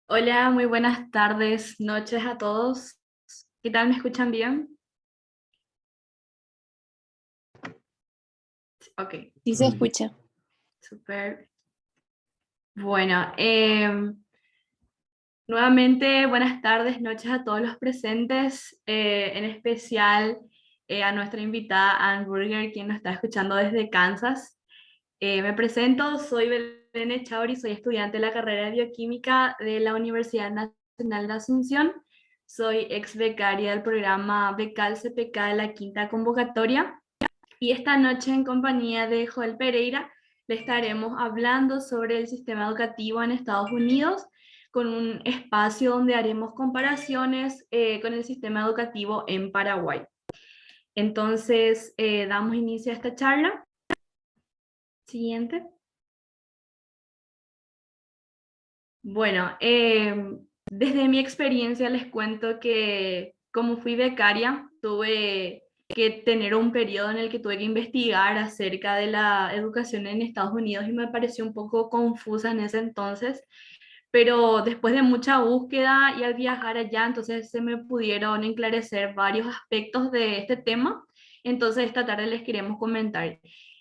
Hola, muy buenas tardes, noches a todos. ¿Qué tal? ¿Me escuchan bien? Ok, Sí se escucha. súper. Bueno, nuevamente buenas tardes, noches a todos los presentes, en especial a nuestra invitada Ann Burger, quien nos está escuchando desde Kansas. Me presento, soy Belén Echauri, soy estudiante de la carrera de bioquímica de la Universidad Nacional de Asunción. Soy ex becaria del programa Becal CPK de la quinta convocatoria. Y esta noche en compañía de Joel Pereira le estaremos hablando sobre el sistema educativo en Estados Unidos con un espacio donde haremos comparaciones con el sistema educativo en Paraguay. Entonces, damos inicio a esta charla. Siguiente. Bueno, desde mi experiencia les cuento que como fui becaria, tuve que tener un periodo en el que tuve que investigar acerca de la educación en Estados Unidos y me pareció un poco confusa en ese entonces, pero después de mucha búsqueda y al viajar allá, entonces se me pudieron enclarecer varios aspectos de este tema, entonces esta tarde les queremos comentar.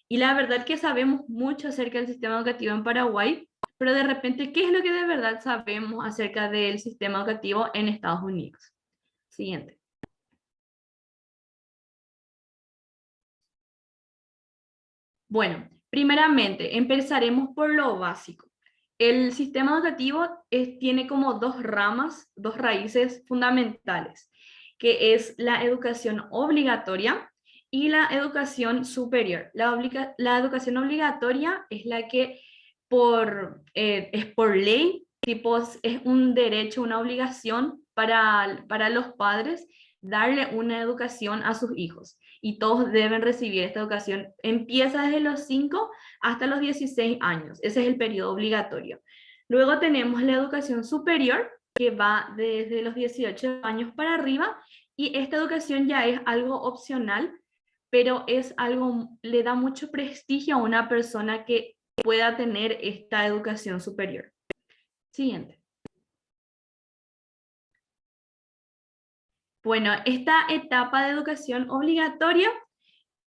Y la verdad que sabemos mucho acerca del sistema educativo en Paraguay, pero de repente, ¿qué es lo que de verdad sabemos acerca del sistema educativo en Estados Unidos? Siguiente. Bueno, primeramente, empezaremos por lo básico. El sistema educativo tiene como dos ramas, dos raíces fundamentales, que es la educación obligatoria y la educación superior. La educación obligatoria es la que es por ley, tipo, es un derecho, una obligación para los padres darle una educación a sus hijos y todos deben recibir esta educación. Empieza desde los 5 hasta los 16 años. Ese es el periodo obligatorio. Luego tenemos la educación superior, que va desde los 18 años para arriba, y esta educación ya es algo opcional, pero es algo, le da mucho prestigio a una persona que pueda tener esta educación superior. Siguiente. Bueno, esta etapa de educación obligatoria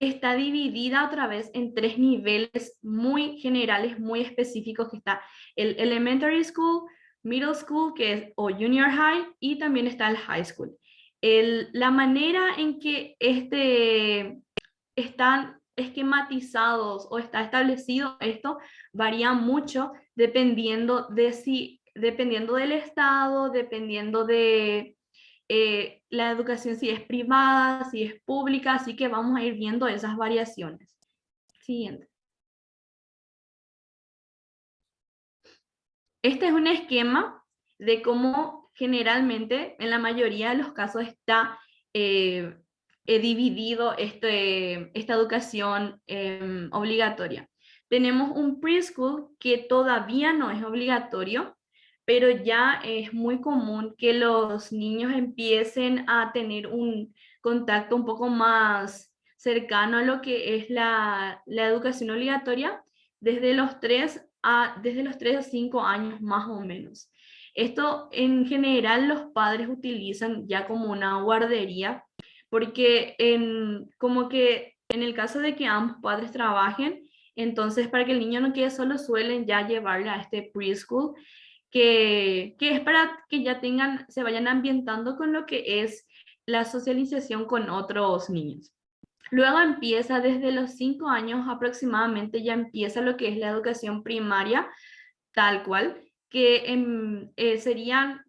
está dividida otra vez en tres niveles muy generales, muy específicos, que está el elementary school, middle school, que es, o junior high, y también está el high school. La manera en que están esquematizados o está establecido esto varía mucho dependiendo del estado, dependiendo de la educación si es privada, si es pública, así que vamos a ir viendo esas variaciones. Siguiente. Este es un esquema de cómo generalmente, en la mayoría de los casos, está eh, dividido esta educación obligatoria. Tenemos un preschool que todavía no es obligatorio, pero ya es muy común que los niños empiecen a tener un contacto un poco más cercano a lo que es la educación obligatoria desde los 3 a 5 años más o menos. Esto en general los padres utilizan ya como una guardería, porque como que en el caso de que ambos padres trabajen, entonces para que el niño no quede solo suelen ya llevarle a este preschool, que es para que ya se vayan ambientando con lo que es la socialización con otros niños. Luego empieza desde los 5 años aproximadamente, ya empieza lo que es la educación primaria, tal cual, que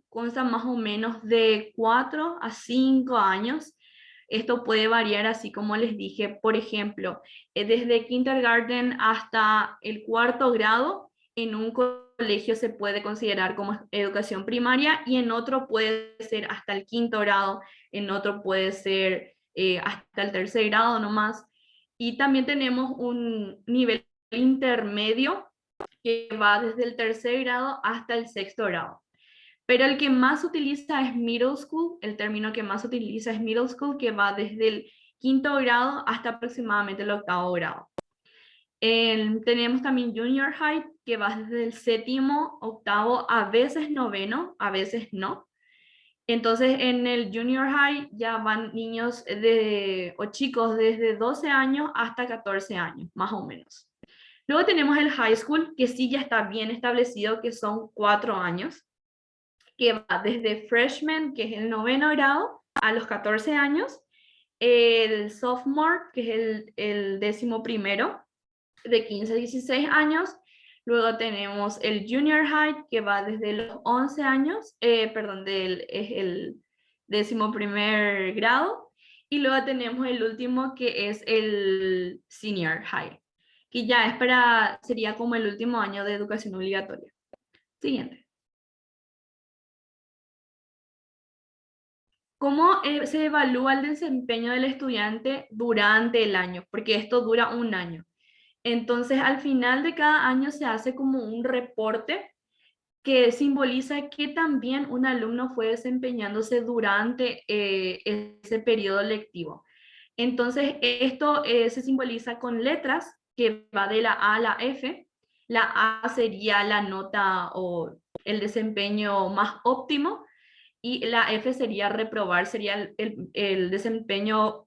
consta más o menos de 4 a 5 años. Esto puede variar, así como les dije, por ejemplo, desde kindergarten hasta el cuarto grado, en un colegio se puede considerar como educación primaria y en otro puede ser hasta el quinto grado, en otro puede ser hasta el tercer grado nomás. Y también tenemos un nivel intermedio que va desde el tercer grado hasta el sexto grado. Pero el que más se utiliza es middle school, el término que más se utiliza es middle school, que va desde el quinto grado hasta aproximadamente el octavo grado. Tenemos también Junior High, que va desde el séptimo, octavo, a veces noveno, a veces no. Entonces, en el Junior High ya van niños o chicos desde 12 años hasta 14 años, más o menos. Luego tenemos el High School, que sí ya está bien establecido, que son 4 años, que va desde freshman, que es el noveno grado, a los 14 años, el sophomore, que es el décimo primero, de 15 a 16 años. Luego tenemos el junior high, que va desde los 11 años, perdón, es el décimo primer grado. Y luego tenemos el último, que es el senior high, que ya sería como el último año de educación obligatoria. Siguiente. ¿Cómo se evalúa el desempeño del estudiante durante el año? Porque esto dura un año. Entonces, al final de cada año se hace como un reporte que simboliza que también un alumno fue desempeñándose durante ese periodo lectivo. Entonces, esto se simboliza con letras que va de la A a la F. La A sería la nota o el desempeño más óptimo y la F sería reprobar, sería el desempeño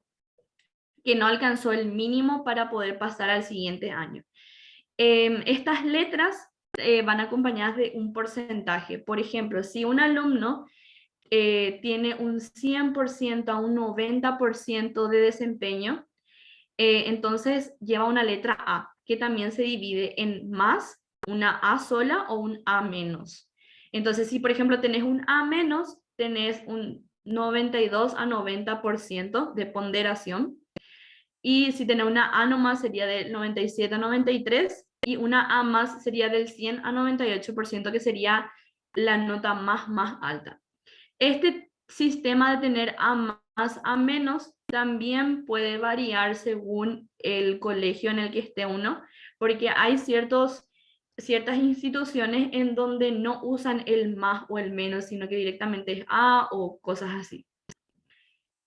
que no alcanzó el mínimo para poder pasar al siguiente año. Estas letras van acompañadas de un porcentaje. Por ejemplo, si un alumno tiene un 100% a un 90% de desempeño, entonces lleva una letra A, que también se divide en más, una A sola o un A menos. Entonces, si por ejemplo tenés un A menos, tenés un 92 a 90% de ponderación. Y si tenés una A nomás sería del 97 a 93 y una A más sería del 100 a 98%, que sería la nota más alta. Este sistema de tener A más, A menos, también puede variar según el colegio en el que esté uno, porque hay ciertas instituciones en donde no usan el más o el menos, sino que directamente es A o cosas así.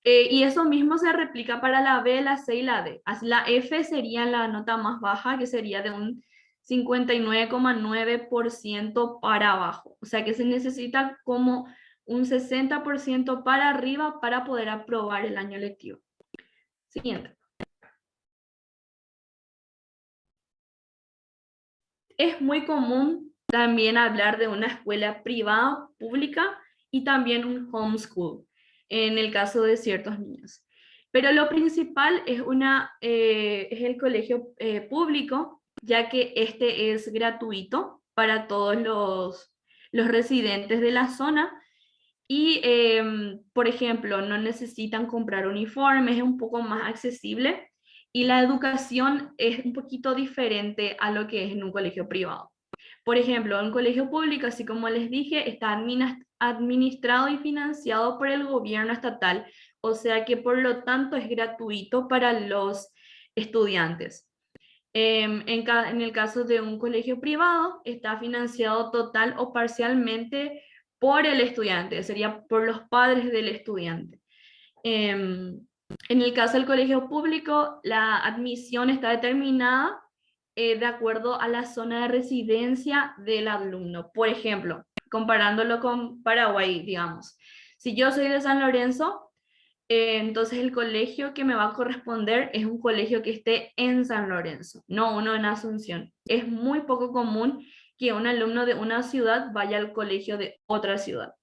Y eso mismo se replica para la B, la C y la D. Así, la F sería la nota más baja, que sería de un 59,9% para abajo. O sea que se necesita como un 60% para arriba para poder aprobar el año lectivo. Siguiente. Es muy común también hablar de una escuela privada, pública y también un homeschool en el caso de ciertos niños. Pero lo principal es el colegio público, ya que este es gratuito para todos los residentes de la zona y, por ejemplo, no necesitan comprar uniformes, es un poco más accesible y la educación es un poquito diferente a lo que es en un colegio privado. Por ejemplo, un colegio público, así como les dije, está administrado y financiado por el gobierno estatal, o sea que por lo tanto es gratuito para los estudiantes. En el caso de un colegio privado, está financiado total o parcialmente por el estudiante, sería por los padres del estudiante. En el caso del colegio público, la admisión está determinada de acuerdo a la zona de residencia del alumno. Por ejemplo, comparándolo con Paraguay, digamos. Si yo soy de San Lorenzo, entonces el colegio que me va a corresponder es un colegio que esté en San Lorenzo, no uno en Asunción. Es muy poco común que un alumno de una ciudad vaya al colegio de otra ciudad.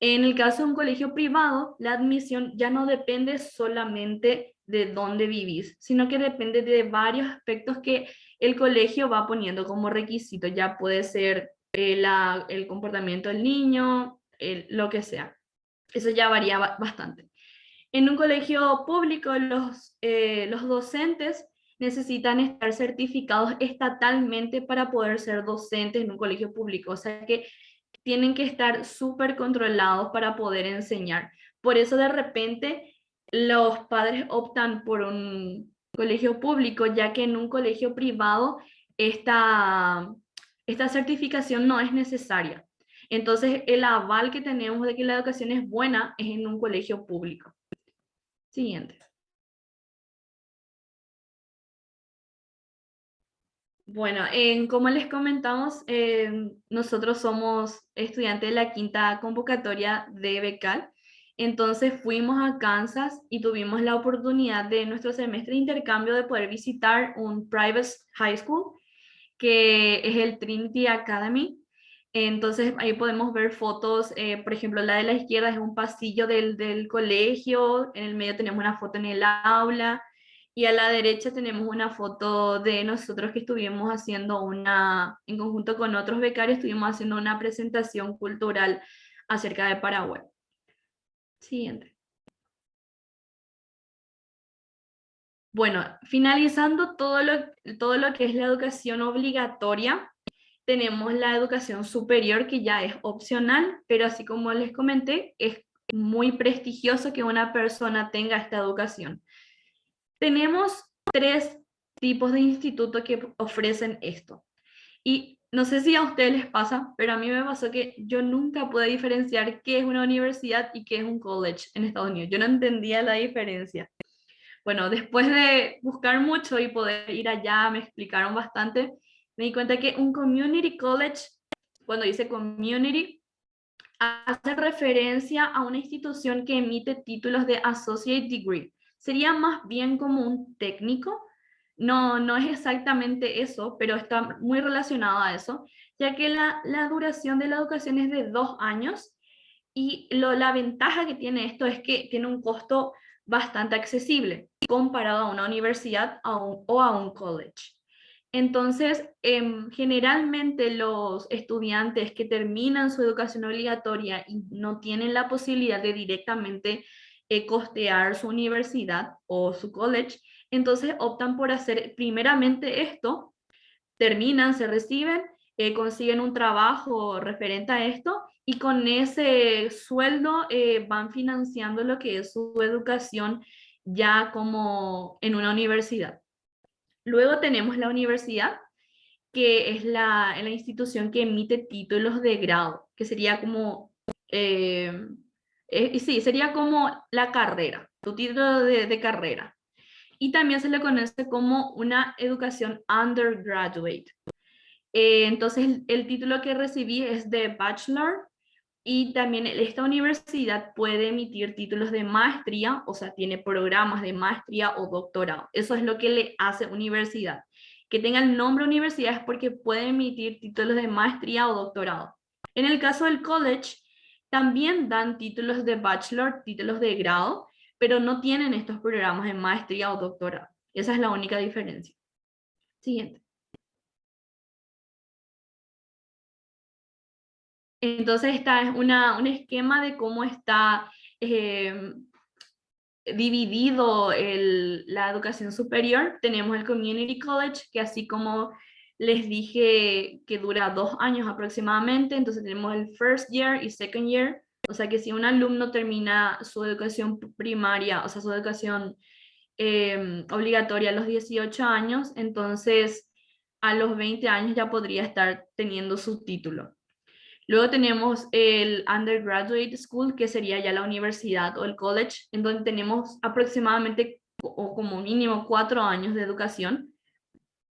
En el caso de un colegio privado, la admisión ya no depende solamente de dónde vivís, sino que depende de varios aspectos que el colegio va poniendo como requisito. Ya puede ser el comportamiento del niño, lo que sea. Eso ya varía bastante. En un colegio público, los docentes necesitan estar certificados estatalmente para poder ser docentes en un colegio público. O sea que tienen que estar súper controlados para poder enseñar. Por eso de repente los padres optan por un colegio público, ya que en un colegio privado esta certificación no es necesaria. Entonces el aval que tenemos de que la educación es buena es en un colegio público. Siguiente. Bueno, como les comentamos, nosotros somos estudiantes de la quinta convocatoria de Becal. Entonces fuimos a Kansas y tuvimos la oportunidad de nuestro semestre de intercambio de poder visitar un private high school que es el Trinity Academy. Entonces ahí podemos ver fotos, por ejemplo, la de la izquierda es un pasillo del colegio, en el medio tenemos una foto en el aula y a la derecha tenemos una foto de nosotros que estuvimos haciendo en conjunto con otros becarios, estuvimos haciendo una presentación cultural acerca de Paraguay. Siguiente. Bueno, finalizando todo lo que es la educación obligatoria, tenemos la educación superior que ya es opcional, pero así como les comenté, es muy prestigioso que una persona tenga esta educación. Tenemos tres tipos de institutos que ofrecen esto. Y no sé si a ustedes les pasa, pero a mí me pasó que yo nunca pude diferenciar qué es una universidad y qué es un college en Estados Unidos. Yo no entendía la diferencia. Bueno, después de buscar mucho y poder ir allá, me explicaron bastante, me di cuenta que un community college, cuando dice community, hace referencia a una institución que emite títulos de associate degree. Sería más bien como un técnico. No, no es exactamente eso, pero está muy relacionado a eso, ya que la duración de la educación es de 2 años y la ventaja que tiene esto es que tiene un costo bastante accesible comparado a una universidad o a un college. Entonces, generalmente los estudiantes que terminan su educación obligatoria y no tienen la posibilidad de directamente costear su universidad o su college, entonces optan por hacer primeramente esto, terminan, se reciben, consiguen un trabajo referente a esto y con ese sueldo van financiando lo que es su educación ya como en una universidad. Luego tenemos la universidad, que es la institución que emite títulos de grado, que sería como, sí, sería como la carrera, tu título de carrera. Y también se le conoce como una educación undergraduate. Entonces, el título que recibí es de bachelor y también esta universidad puede emitir títulos de maestría, o sea, tiene programas de maestría o doctorado. Eso es lo que le hace universidad. Que tenga el nombre universidad es porque puede emitir títulos de maestría o doctorado. En el caso del college, también dan títulos de bachelor, títulos de grado, pero no tienen estos programas de maestría o doctorado. Esa es la única diferencia. Siguiente. Entonces, esta es un esquema de cómo está dividido la educación superior. Tenemos el Community College, que así como les dije que dura 2 años aproximadamente, entonces tenemos el first year y second year, o sea que si un alumno termina su educación primaria, o sea, su educación obligatoria a los 18 años, entonces a los 20 años ya podría estar teniendo su título. Luego tenemos el undergraduate school, que sería ya la universidad o el college, en donde tenemos aproximadamente o como mínimo 4 años de educación,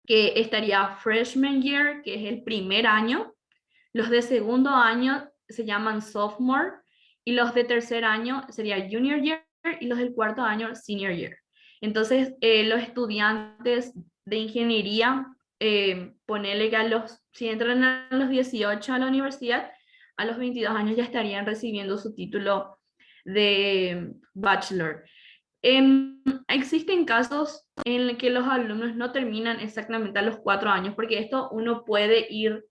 que estaría freshman year, que es el primer año. Los de segundo año se llaman sophomore y los de tercer año sería junior year y los del cuarto año senior year. Entonces, los estudiantes de ingeniería, ponele que si entran a los 18 a la universidad, a los 22 años ya estarían recibiendo su título de bachelor. Existen casos en los que los alumnos no terminan exactamente a los 4 años, porque esto uno puede ir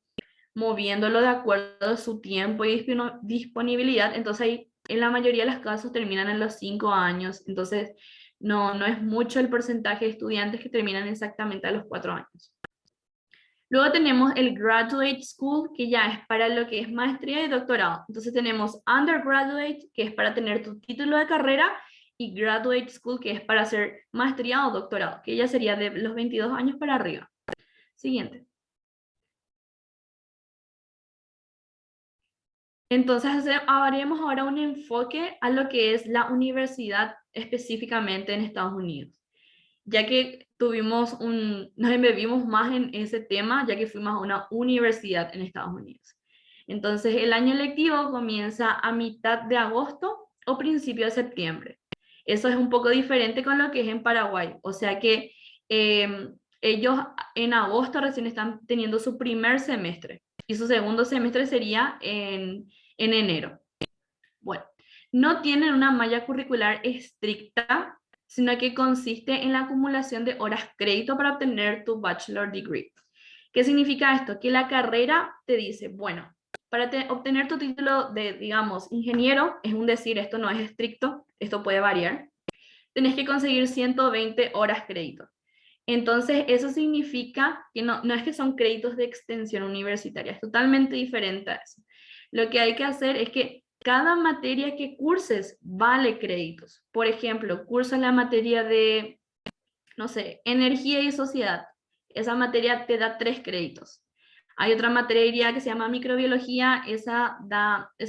moviéndolo de acuerdo a su tiempo y disponibilidad. Entonces, ahí, en la mayoría de los casos terminan en los 5 años. Entonces, no, no es mucho el porcentaje de estudiantes que terminan exactamente a los 4 años. Luego tenemos el Graduate School, que ya es para lo que es maestría y doctorado. Entonces tenemos Undergraduate, que es para tener tu título de carrera, y Graduate School, que es para hacer maestría o doctorado, que ya sería de los 22 años para arriba. Siguiente. Entonces haremos ahora un enfoque a lo que es la universidad específicamente en Estados Unidos. ya que nos embebimos más en ese tema, ya que fuimos a una universidad en Estados Unidos. Entonces, el año lectivo comienza a mitad de agosto o principio de septiembre. Eso es un poco diferente con lo que es en Paraguay. O sea que ellos en agosto recién están teniendo su primer semestre y su segundo semestre sería en enero. Bueno, no tienen una malla curricular estricta, sino que consiste en la acumulación de horas crédito para obtener tu bachelor degree. ¿Qué significa esto? Que la carrera te dice, bueno, para obtener tu título de, digamos, ingeniero, es un decir, esto no es estricto, esto puede variar, tenés que conseguir 120 horas crédito. Entonces, eso significa que no es que son créditos de extensión universitaria, es totalmente diferente a eso. Lo que hay que hacer es que cada materia que curses vale créditos. Por ejemplo, cursas la materia de, no sé, energía y sociedad. Esa materia te da 3 créditos. Hay otra materia que se llama microbiología, esa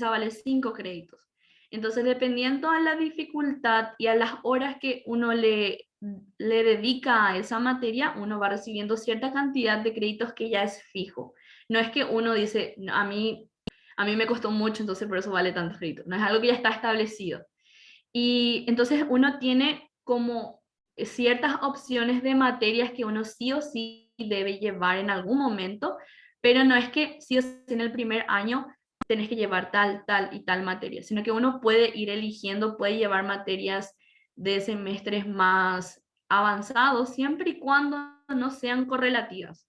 vale 5 créditos. Entonces, dependiendo de la dificultad y a las horas que uno le dedica a esa materia, uno va recibiendo cierta cantidad de créditos que ya es fijo. No es que uno dice, a mí me costó mucho, entonces por eso vale tantos créditos. No es algo que ya está establecido. Y entonces uno tiene como ciertas opciones de materias que uno sí o sí debe llevar en algún momento, pero no es que sí o sí en el primer año tenés que llevar tal, tal y tal materia, sino que uno puede ir eligiendo, puede llevar materias de semestres más avanzados, siempre y cuando no sean correlativas.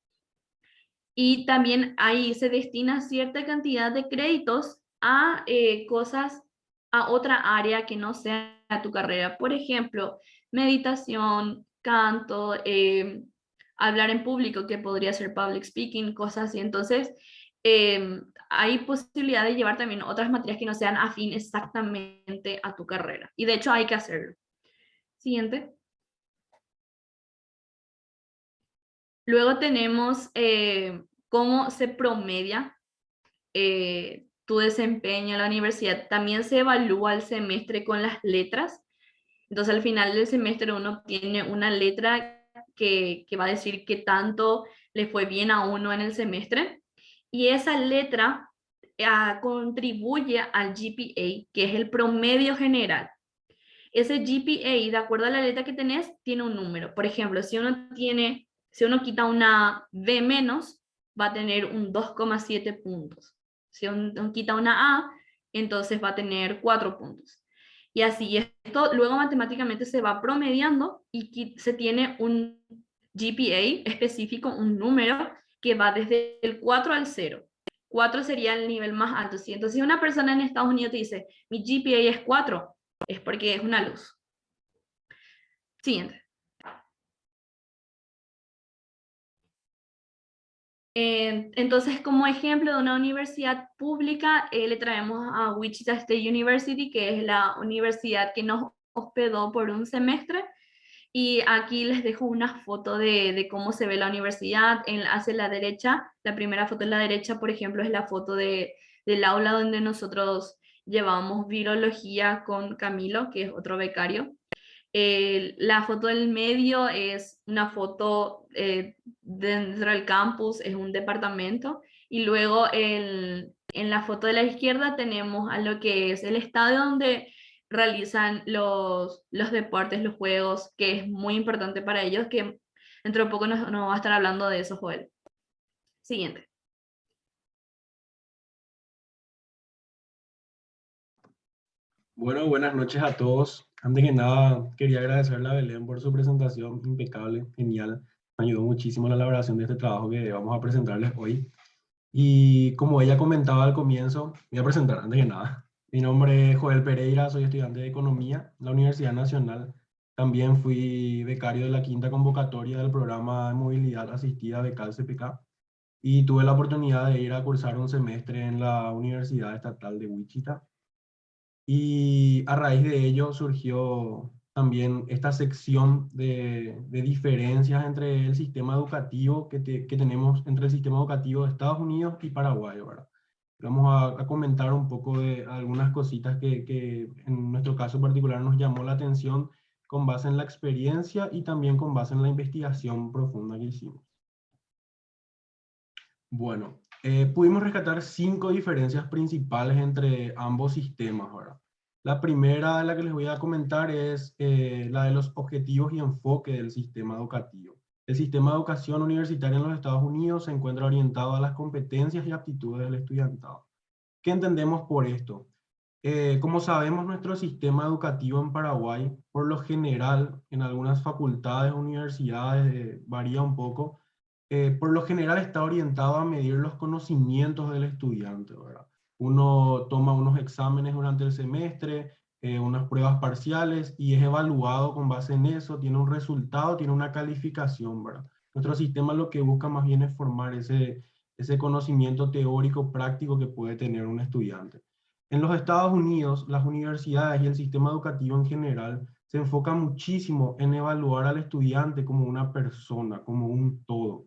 Y también ahí se destina cierta cantidad de créditos a cosas, a otra área que no sea tu carrera. Por ejemplo, meditación, canto, hablar en público, que podría ser public speaking, cosas así. Entonces, hay posibilidad de llevar también otras materias que no sean afín exactamente a tu carrera. Y de hecho hay que hacerlo. Siguiente. Luego tenemos cómo se promedia tu desempeño en la universidad. También se evalúa el semestre con las letras. Entonces al final del semestre uno tiene una letra que va a decir qué tanto le fue bien a uno en el semestre. Y esa letra contribuye al GPA, que es el promedio general. Ese GPA, de acuerdo a la letra que tenés, tiene un número. Por ejemplo, si uno quita una B menos, va a tener un 2,7 puntos. Si uno quita una A, entonces va a tener 4 puntos. Y así, esto luego matemáticamente se va promediando y se tiene un GPA específico, un número que va desde el 4 al 0. 4 sería el nivel más alto. ¿Sí? Entonces, si una persona en Estados Unidos te dice, mi GPA es 4, es porque es una luz. Siguiente. Entonces, como ejemplo de una universidad pública, le traemos a Wichita State University, que es la universidad que nos hospedó por un semestre. Y aquí les dejo una foto de cómo se ve la universidad. Hacia la derecha, la primera foto en la derecha, por ejemplo, es la foto del aula donde nosotros llevamos virología con Camilo, que es otro becario. La foto del medio es una foto dentro del campus, es un departamento, y luego en la foto de la izquierda tenemos a lo que es el estadio donde realizan los deportes, los juegos, que es muy importante para ellos, que dentro de poco nos va a estar hablando de eso, Joel. Siguiente. Bueno, buenas noches a todos. Antes que nada, quería agradecerle a Belén por su presentación impecable, genial. Me ayudó muchísimo en la elaboración de este trabajo que vamos a presentarles hoy. Y como ella comentaba al comienzo, voy a presentar antes que nada. Mi nombre es Joel Pereira, soy estudiante de Economía en la Universidad Nacional. También fui becario de la quinta convocatoria del programa de movilidad asistida Becal CPK y tuve la oportunidad de ir a cursar un semestre en la Universidad Estatal de Wichita. Y a raíz de ello surgió también esta sección de diferencias entre el sistema educativo que tenemos entre el sistema educativo de Estados Unidos y Paraguay, ¿verdad? Vamos a comentar un poco de algunas cositas que en nuestro caso particular nos llamó la atención con base en la experiencia y también con base en la investigación profunda que hicimos. Bueno, pudimos rescatar 5 diferencias principales entre ambos sistemas, ¿verdad? La primera de la que les voy a comentar es la de los objetivos y enfoque del sistema educativo. El sistema de educación universitaria en los Estados Unidos se encuentra orientado a las competencias y aptitudes del estudiantado. ¿Qué entendemos por esto? Como sabemos, nuestro sistema educativo en Paraguay, por lo general, en algunas facultades, universidades, varía un poco, por lo general está orientado a medir los conocimientos del estudiante, ¿verdad? Uno toma unos exámenes durante el semestre, unas pruebas parciales y es evaluado con base en eso, tiene un resultado, tiene una calificación, ¿verdad? Nuestro sistema lo que busca más bien es formar ese conocimiento teórico práctico que puede tener un estudiante. En los Estados Unidos, las universidades y el sistema educativo en general se enfoca muchísimo en evaluar al estudiante como una persona, como un todo.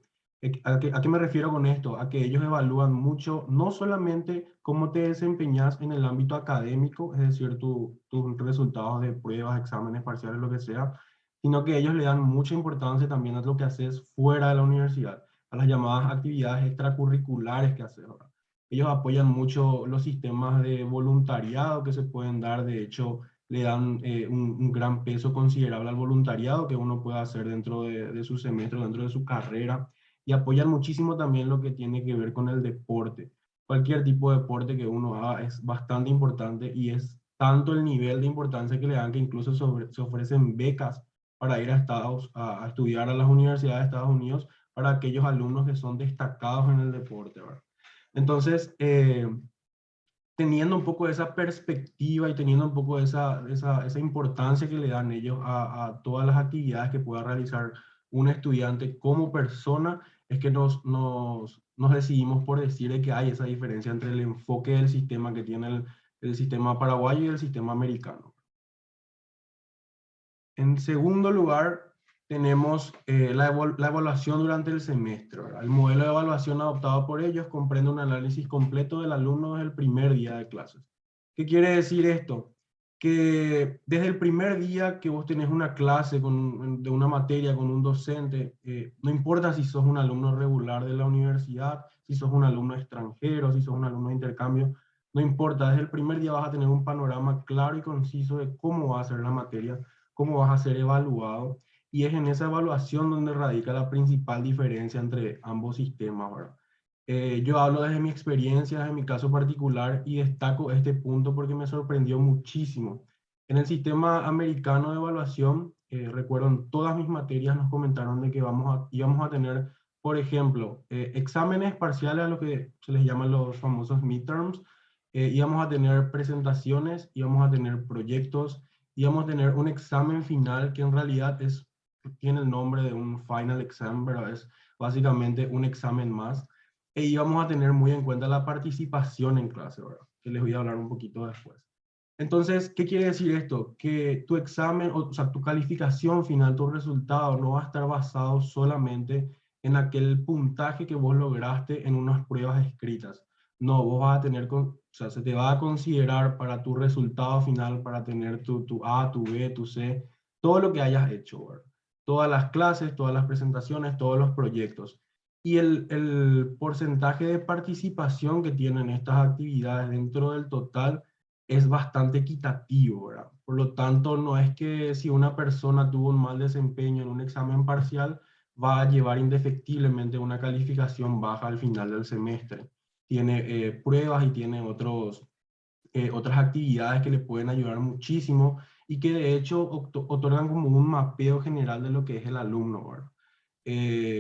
¿A qué me refiero con esto? A que ellos evalúan mucho, no solamente cómo te desempeñas en el ámbito académico, es decir, tus resultados de pruebas, exámenes parciales, lo que sea, sino que ellos le dan mucha importancia también a lo que haces fuera de la universidad, a las llamadas actividades extracurriculares que haces ahora. Ellos apoyan mucho los sistemas de voluntariado que se pueden dar, de hecho, le dan un gran peso considerable al voluntariado que uno puede hacer dentro de su semestre, dentro de su carrera, y apoyan muchísimo también lo que tiene que ver con el deporte. Cualquier tipo de deporte que uno haga es bastante importante y es tanto el nivel de importancia que le dan que incluso se ofrecen becas para ir a estudiar a las universidades de Estados Unidos para aquellos alumnos que son destacados en el deporte, ¿verdad? Entonces, teniendo un poco esa perspectiva y teniendo un poco esa importancia que le dan ellos a todas las actividades que pueda realizar un estudiante como persona, es que nos decidimos por decir de que hay esa diferencia entre el enfoque del sistema que tiene el sistema paraguayo y el sistema americano. En segundo lugar, tenemos la evaluación durante el semestre, ¿verdad? El modelo de evaluación adoptado por ellos comprende un análisis completo del alumno desde el primer día de clases. ¿Qué quiere decir esto? Que desde el primer día que vos tenés una clase de una materia con un docente, no importa si sos un alumno regular de la universidad, si sos un alumno extranjero, si sos un alumno de intercambio, no importa, desde el primer día vas a tener un panorama claro y conciso de cómo va a ser la materia, cómo vas a ser evaluado, y es en esa evaluación donde radica la principal diferencia entre ambos sistemas, ¿verdad? Yo hablo desde mi experiencia, desde mi caso particular, y destaco este punto porque me sorprendió muchísimo. En el sistema americano de evaluación, recuerdo en todas mis materias nos comentaron de que íbamos a tener, por ejemplo, exámenes parciales a lo que se les llaman los famosos midterms, íbamos a tener presentaciones, íbamos a tener proyectos, íbamos a tener un examen final que en realidad tiene el nombre de un final exam, pero es básicamente un examen más. E íbamos a tener muy en cuenta la participación en clase, ¿verdad? Que les voy a hablar un poquito después. Entonces, ¿qué quiere decir esto? Que tu examen, o sea, tu calificación final, tu resultado, no va a estar basado solamente en aquel puntaje que vos lograste en unas pruebas escritas. No, vos vas a tener, o sea, se te va a considerar para tu resultado final, para tener tu A, tu B, tu C, todo lo que hayas hecho, ¿verdad? Todas las clases, todas las presentaciones, todos los proyectos. Y el porcentaje de participación que tienen estas actividades dentro del total es bastante equitativo, ¿verdad? Por lo tanto, no es que si una persona tuvo un mal desempeño en un examen parcial, va a llevar indefectiblemente una calificación baja al final del semestre. Tiene pruebas y tiene otras actividades que le pueden ayudar muchísimo y que de hecho otorgan como un mapeo general de lo que es el alumno, ¿verdad?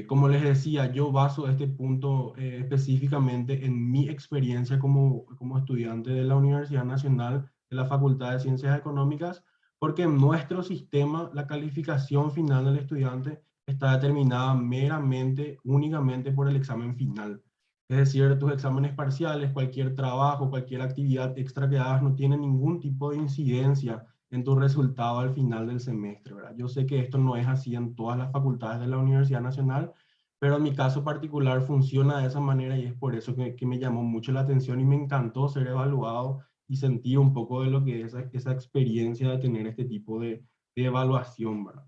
Como les decía, yo baso este punto específicamente en mi experiencia como estudiante de la Universidad Nacional de la Facultad de Ciencias Económicas, porque en nuestro sistema la calificación final del estudiante está determinada meramente, únicamente por el examen final. Es decir, tus exámenes parciales, cualquier trabajo, cualquier actividad extra que hagas no tiene ningún tipo de incidencia en tu resultado al final del semestre, ¿verdad? Yo sé que esto no es así en todas las facultades de la Universidad Nacional, pero en mi caso particular funciona de esa manera y es por eso que me llamó mucho la atención y me encantó ser evaluado y sentir un poco de lo que es esa experiencia de tener este tipo de evaluación, ¿verdad?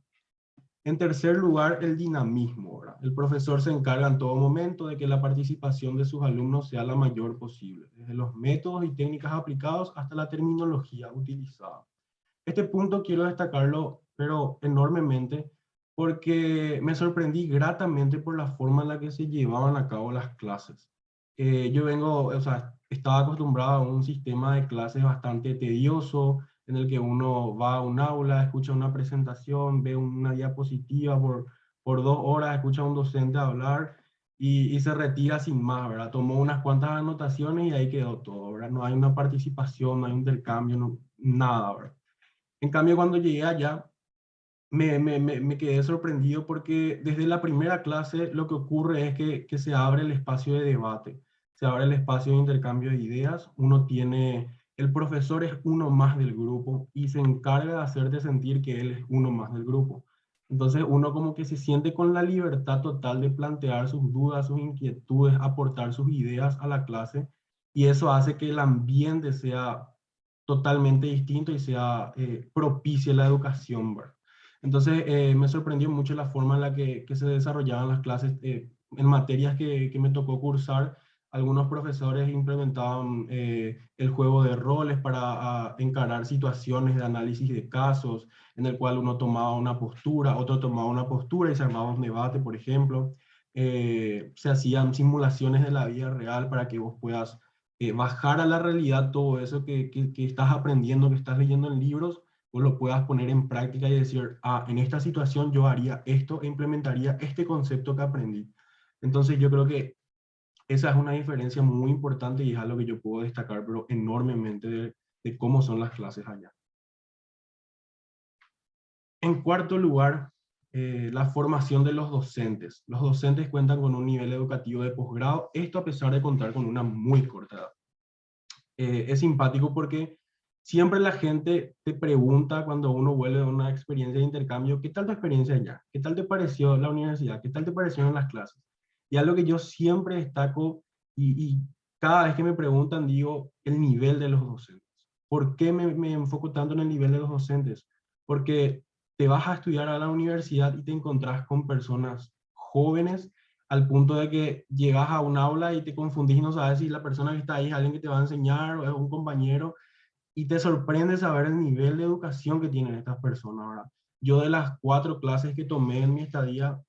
En tercer lugar, el dinamismo, ¿verdad? El profesor se encarga en todo momento de que la participación de sus alumnos sea la mayor posible, desde los métodos y técnicas aplicados hasta la terminología utilizada. Este punto quiero destacarlo, pero enormemente, porque me sorprendí gratamente por la forma en la que se llevaban a cabo las clases. Yo vengo, o sea, estaba acostumbrado a un sistema de clases bastante tedioso, en el que uno va a un aula, escucha una presentación, ve una diapositiva por 2 horas, escucha a un docente hablar y se retira sin más, ¿verdad? Tomó unas cuantas anotaciones y ahí quedó todo, ¿verdad? No hay una participación, no hay un intercambio, no, nada, ¿verdad? En cambio, cuando llegué allá, me quedé sorprendido porque desde la primera clase lo que ocurre es que se abre el espacio de debate, se abre el espacio de intercambio de ideas, el profesor es uno más del grupo y se encarga de hacerte sentir que él es uno más del grupo. Entonces uno como que se siente con la libertad total de plantear sus dudas, sus inquietudes, aportar sus ideas a la clase y eso hace que el ambiente sea totalmente distinto y sea propicia la educación, ¿verdad? Entonces, me sorprendió mucho la forma en la que se desarrollaban las clases en materias que me tocó cursar. Algunos profesores implementaban el juego de roles para encarar situaciones de análisis de casos, en el cual uno tomaba una postura, otro tomaba una postura y se armaba un debate, por ejemplo. Se hacían simulaciones de la vida real para que vos puedas bajar a la realidad todo eso que estás aprendiendo, que estás leyendo en libros, vos lo puedas poner en práctica y decir, ah, en esta situación yo haría esto e implementaría este concepto que aprendí. Entonces yo creo que esa es una diferencia muy importante y es algo que yo puedo destacar, pero enormemente de cómo son las clases allá. En cuarto lugar, la formación de los docentes. Los docentes cuentan con un nivel educativo de posgrado, esto a pesar de contar con una muy corta edad. Es simpático porque siempre la gente te pregunta cuando uno vuelve de una experiencia de intercambio, ¿qué tal tu experiencia allá? ¿Qué tal te pareció la universidad? ¿Qué tal te parecieron las clases? Y algo que yo siempre destaco y cada vez que me preguntan digo el nivel de los docentes. ¿Por qué me enfoco tanto en el nivel de los docentes? Porque te vas a estudiar a la universidad y te encontrás con personas jóvenes al punto de que llegas a un aula y te confundís y no sabes si la persona que está ahí es alguien que te va a enseñar o es un compañero y te sorprende saber el nivel de educación que tienen estas personas, ¿verdad? Yo de las 4 clases que tomé en mi estadía,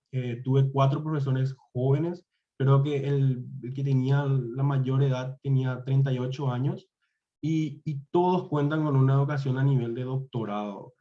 tuve 4 profesores jóvenes, creo que el que tenía la mayor edad tenía 38 años y todos cuentan con una educación a nivel de doctorado.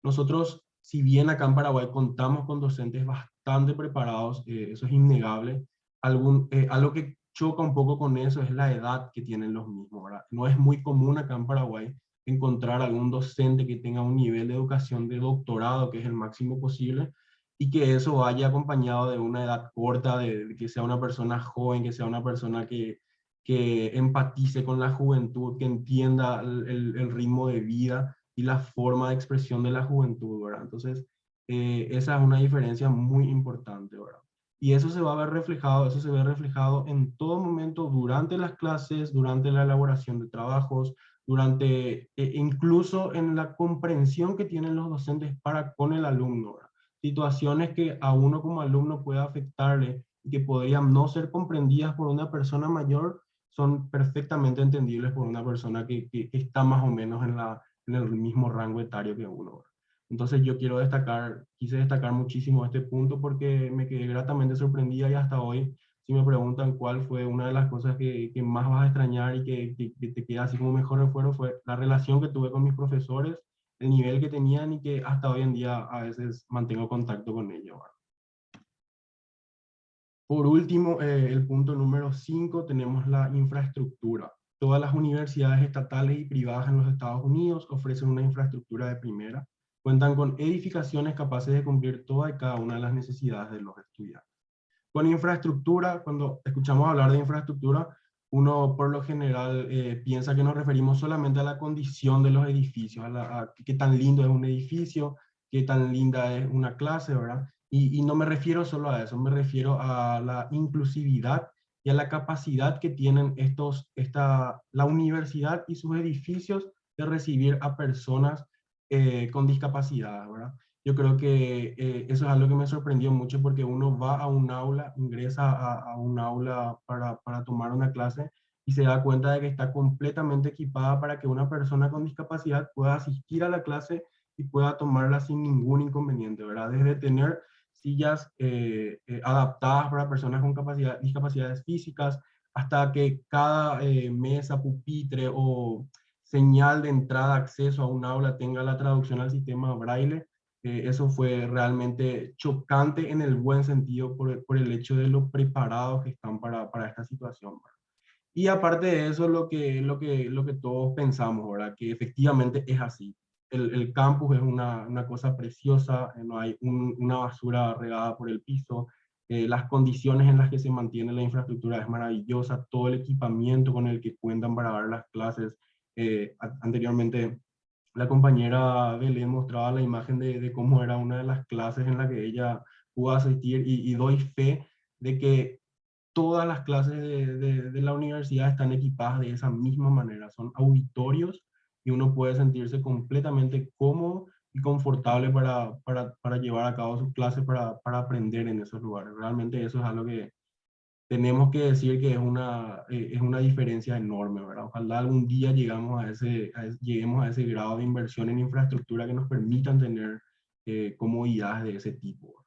Nosotros, si bien acá en Paraguay contamos con docentes bastante preparados, eso es innegable, algo que choca un poco con eso es la edad que tienen los mismos, ¿verdad? No es muy común acá en Paraguay encontrar algún docente que tenga un nivel de educación de doctorado, que es el máximo posible, y que eso vaya acompañado de una edad corta, de que sea una persona joven, que sea una persona que empatice con la juventud, que entienda el ritmo de vida y la forma de expresión de la juventud, ¿verdad? Entonces, esa es una diferencia muy importante, ¿verdad? Y eso se va a ver reflejado, eso se ve reflejado en todo momento durante las clases, durante la elaboración de trabajos, incluso en la comprensión que tienen los docentes para con el alumno, ¿verdad? Situaciones que a uno como alumno puede afectarle y que podrían no ser comprendidas por una persona mayor, son perfectamente entendibles por una persona que está más o menos en el mismo rango etario que uno, ¿verdad? Entonces yo quise destacar muchísimo este punto porque me quedé gratamente sorprendida y hasta hoy, si me preguntan cuál fue una de las cosas que más vas a extrañar y que te queda así como mejor recuerdo, fue la relación que tuve con mis profesores, el nivel que tenían y que hasta hoy en día a veces mantengo contacto con ellos, ¿verdad? Por último, el punto número 5, tenemos la infraestructura. Todas las universidades estatales y privadas en los Estados Unidos ofrecen una infraestructura de primera. Cuentan con edificaciones capaces de cumplir toda y cada una de las necesidades de los estudiantes. Con infraestructura, cuando escuchamos hablar de infraestructura, uno por lo general piensa que nos referimos solamente a la condición de los edificios, a qué tan lindo es un edificio, qué tan linda es una clase, ¿verdad? Y no me refiero solo a eso, me refiero a la inclusividad y a la capacidad que tienen la universidad y sus edificios de recibir a personas con discapacidad, ¿verdad? Yo creo que eso es algo que me sorprendió mucho porque uno va a un aula, ingresa a un aula para tomar una clase y se da cuenta de que está completamente equipada para que una persona con discapacidad pueda asistir a la clase y pueda tomarla sin ningún inconveniente, ¿verdad? Desde tener sillas adaptadas para personas con discapacidades físicas, hasta que cada mesa, pupitre o señal de entrada, acceso a un aula tenga la traducción al sistema Braille. Eso fue realmente chocante en el buen sentido por el hecho de lo preparados que están para esta situación. Y aparte de eso, lo que todos pensamos, ¿verdad? Que efectivamente es así. El campus es una cosa preciosa, no hay una basura regada por el piso, las condiciones en las que se mantiene la infraestructura es maravillosa, todo el equipamiento con el que cuentan para dar las clases. Anteriormente, la compañera Belén mostraba la imagen de cómo era una de las clases en la que ella pudo asistir y doy fe de que todas las clases de la universidad están equipadas de esa misma manera. Son auditorios y uno puede sentirse completamente cómodo y confortable para llevar a cabo sus clases, para aprender en esos lugares. Realmente eso es algo que tenemos que decir que es una diferencia enorme, ¿verdad? Ojalá algún día lleguemos a ese grado de inversión en infraestructura que nos permitan tener comodidades de ese tipo.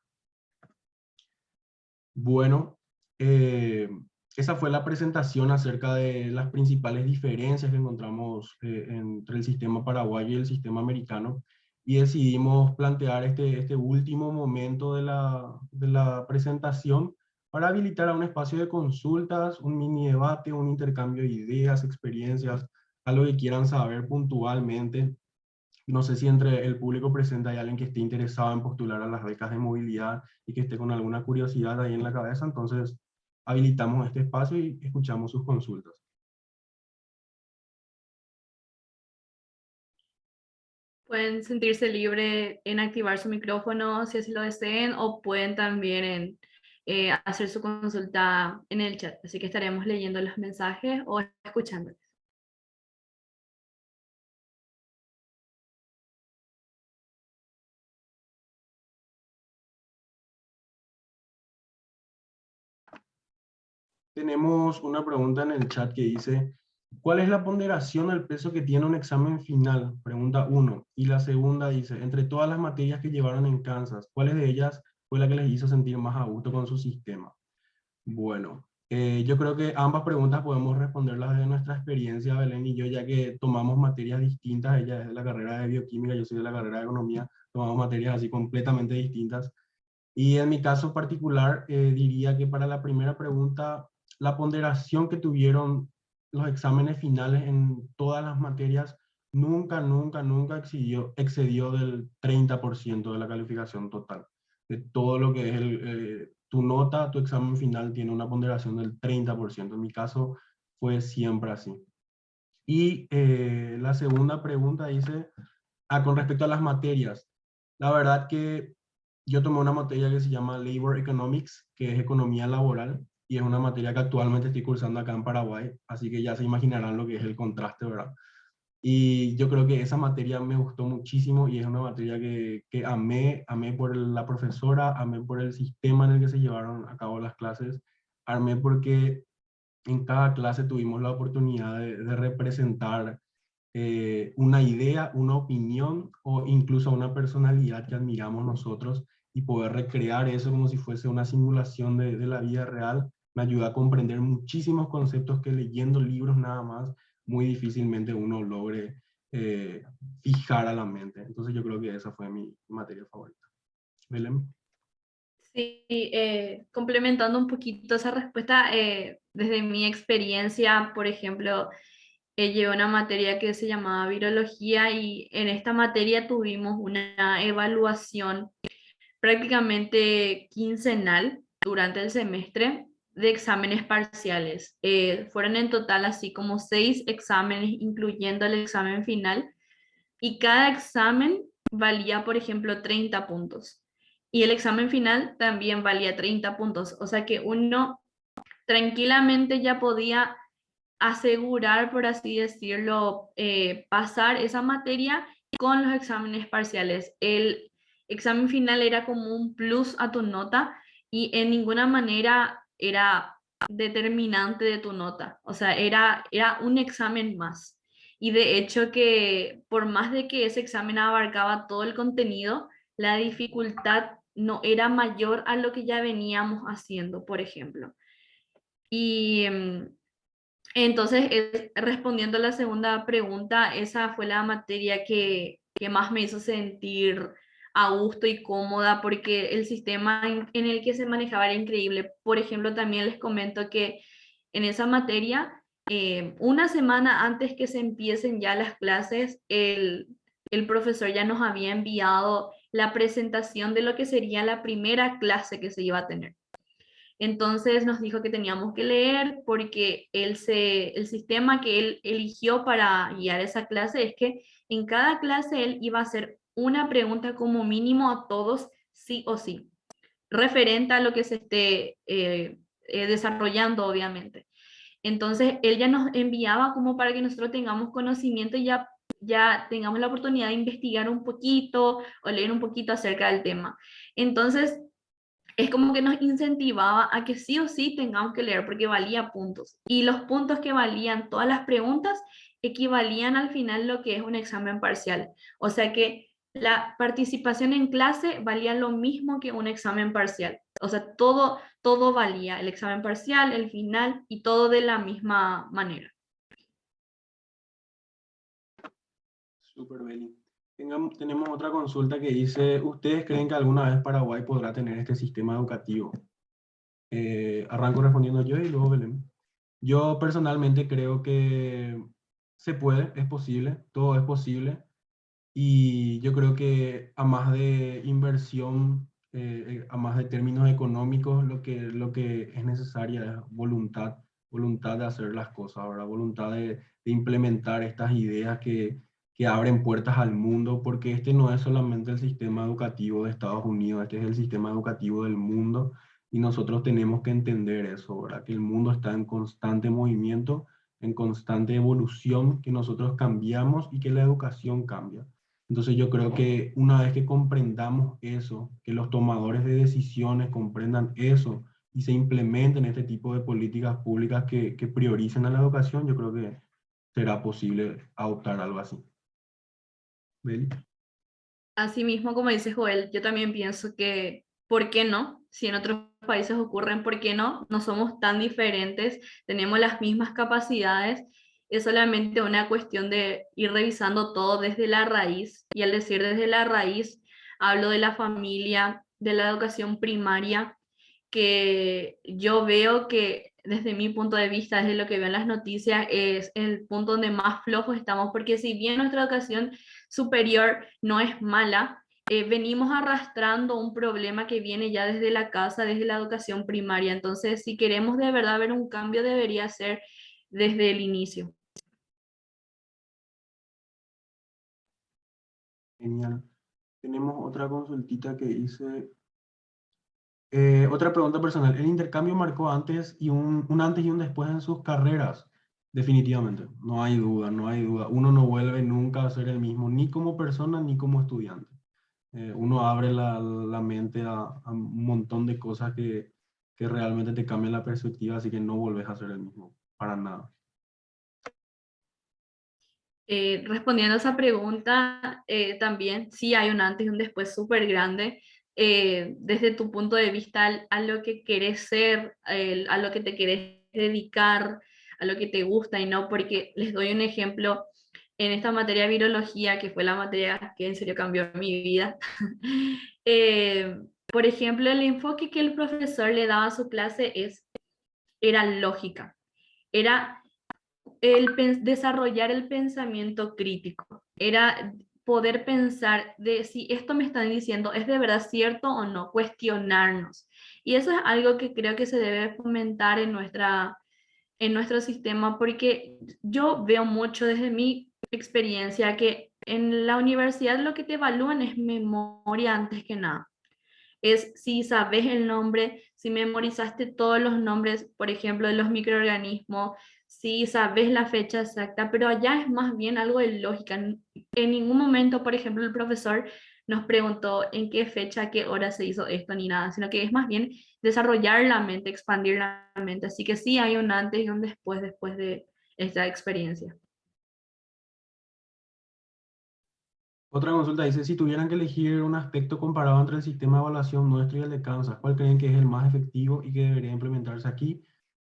Bueno, eh, esa fue la presentación acerca de las principales diferencias que encontramos entre el sistema paraguayo y el sistema americano, y decidimos plantear este último momento de la presentación para habilitar a un espacio de consultas, un mini debate, un intercambio de ideas, experiencias, algo que quieran saber puntualmente. No sé si entre el público presente hay alguien que esté interesado en postular a las becas de movilidad y que esté con alguna curiosidad ahí en la cabeza, entonces habilitamos este espacio y escuchamos sus consultas. Pueden sentirse libre en activar su micrófono si así lo deseen o pueden también hacer su consulta en el chat. Así que estaremos leyendo los mensajes o escuchándolos. Tenemos una pregunta en el chat que dice, ¿cuál es la ponderación del peso que tiene un examen final? Pregunta uno. Y la segunda dice, entre todas las materias que llevaron en Kansas, ¿cuáles de ellas fue la que les hizo sentir más a gusto con su sistema? Bueno, yo creo que ambas preguntas podemos responderlas desde nuestra experiencia, Belén y yo, ya que tomamos materias distintas. Ella es de la carrera de bioquímica, yo soy de la carrera de economía, tomamos materias así completamente distintas. Y en mi caso particular, diría que para la primera pregunta, la ponderación que tuvieron los exámenes finales en todas las materias nunca excedió del 30% de la calificación total. De todo lo que es tu nota, tu examen final tiene una ponderación del 30%. En mi caso fue siempre así. Y la segunda pregunta dice, con respecto a las materias, la verdad que yo tomé una materia que se llama Labor Economics, que es economía laboral, y es una materia que actualmente estoy cursando acá en Paraguay, así que ya se imaginarán lo que es el contraste, ¿verdad? Y yo creo que esa materia me gustó muchísimo y es una materia que amé por la profesora, amé por el sistema en el que se llevaron a cabo las clases, amé porque en cada clase tuvimos la oportunidad de representar una idea, una opinión o incluso una personalidad que admiramos nosotros y poder recrear eso como si fuese una simulación de la vida real, me ayuda a comprender muchísimos conceptos que leyendo libros nada más muy difícilmente uno logre fijar a la mente. Entonces yo creo que esa fue mi materia favorita. Belén. Sí, complementando un poquito esa respuesta, desde mi experiencia, por ejemplo, llevé una materia que se llamaba virología y en esta materia tuvimos una evaluación prácticamente quincenal durante el semestre de exámenes parciales. Fueron en total así como 6 exámenes, incluyendo el examen final, y cada examen valía, por ejemplo, 30 puntos. Y el examen final también valía 30 puntos. O sea que uno tranquilamente ya podía asegurar, por así decirlo, pasar esa materia con los exámenes parciales. El examen final era como un plus a tu nota y en ninguna manera era determinante de tu nota. O sea, era un examen más. Y de hecho que por más de que ese examen abarcaba todo el contenido, la dificultad no era mayor a lo que ya veníamos haciendo, por ejemplo. Y entonces, respondiendo a la segunda pregunta, esa fue la materia que más me hizo sentir a gusto y cómoda porque el sistema en el que se manejaba era increíble. Por ejemplo, también les comento que en esa materia, una semana antes que se empiecen ya las clases, el profesor ya nos había enviado la presentación de lo que sería la primera clase que se iba a tener. Entonces nos dijo que teníamos que leer porque el sistema que él eligió para guiar esa clase es que en cada clase él iba a hacer una pregunta como mínimo a todos, sí o sí, referente a lo que se esté desarrollando, obviamente. Entonces él ya nos enviaba como para que nosotros tengamos conocimiento y ya tengamos la oportunidad de investigar un poquito o leer un poquito acerca del tema. Entonces, es como que nos incentivaba a que sí o sí tengamos que leer porque valía puntos. Y los puntos que valían todas las preguntas equivalían al final lo que es un examen parcial. O sea que la participación en clase valía lo mismo que un examen parcial. O sea, todo valía, el examen parcial, el final y todo de la misma manera. Super, Beli. Tenemos otra consulta que dice, ¿ustedes creen que alguna vez Paraguay podrá tener este sistema educativo? Arranco respondiendo yo y luego Belén. Yo personalmente creo que se puede, es posible, todo es posible. Y yo creo que a más de inversión, a más de términos económicos, lo que es necesaria es voluntad, voluntad de hacer las cosas, ¿verdad? Voluntad de implementar estas ideas que abren puertas al mundo, porque este no es solamente el sistema educativo de Estados Unidos, este es el sistema educativo del mundo y nosotros tenemos que entender eso, ¿verdad? Que el mundo está en constante movimiento, en constante evolución, que nosotros cambiamos y que la educación cambia. Entonces yo creo que una vez que comprendamos eso, que los tomadores de decisiones comprendan eso y se implementen este tipo de políticas públicas que prioricen a la educación, yo creo que será posible adoptar algo así. ¿Beli? Asimismo, como dice Joel, yo también pienso que, ¿por qué no? Si en otros países ocurren, ¿por qué no? No somos tan diferentes, tenemos las mismas capacidades, es solamente una cuestión de ir revisando todo desde la raíz. Y al decir desde la raíz, hablo de la familia, de la educación primaria, que yo veo que desde mi punto de vista, desde lo que veo en las noticias, es el punto donde más flojos estamos, porque si bien nuestra educación superior no es mala, venimos arrastrando un problema que viene ya desde la casa, desde la educación primaria. Entonces, si queremos de verdad ver un cambio, debería ser desde el inicio. Genial. Tenemos otra consultita que dice, otra pregunta personal. ¿El intercambio marcó antes y un antes y un después en sus carreras? Definitivamente, no hay duda, no hay duda. Uno no vuelve nunca a ser el mismo, ni como persona ni como estudiante. Uno abre la mente a un montón de cosas que realmente te cambian la perspectiva, así que no volvés a ser el mismo, para nada. Respondiendo a esa pregunta, también sí hay un antes y un después súper grande. Desde tu punto de vista a lo que querés ser, a lo que te querés dedicar, a lo que te gusta y no, porque les doy un ejemplo en esta materia de virología, que fue la materia que en serio cambió mi vida. Por ejemplo, el enfoque que el profesor le daba a su clase era lógica, era desarrollar el pensamiento crítico, era poder pensar de si esto me están diciendo es de verdad cierto o no, cuestionarnos. Y eso es algo que creo que se debe fomentar en nuestro sistema, porque yo veo mucho desde mi experiencia que en la universidad lo que te evalúan es memoria antes que nada. es si sabes el nombre, si memorizaste todos los nombres, por ejemplo, de los microorganismos, si sabes la fecha exacta, pero allá es más bien algo de lógica. En ningún momento, por ejemplo, el profesor nos preguntó en qué fecha, qué hora se hizo esto ni nada, sino que es más bien desarrollar la mente, expandir la mente. Así que sí hay un antes y un después de esta experiencia. Otra consulta dice, si tuvieran que elegir un aspecto comparado entre el sistema de evaluación nuestro y el de Kansas, ¿cuál creen que es el más efectivo y que debería implementarse aquí?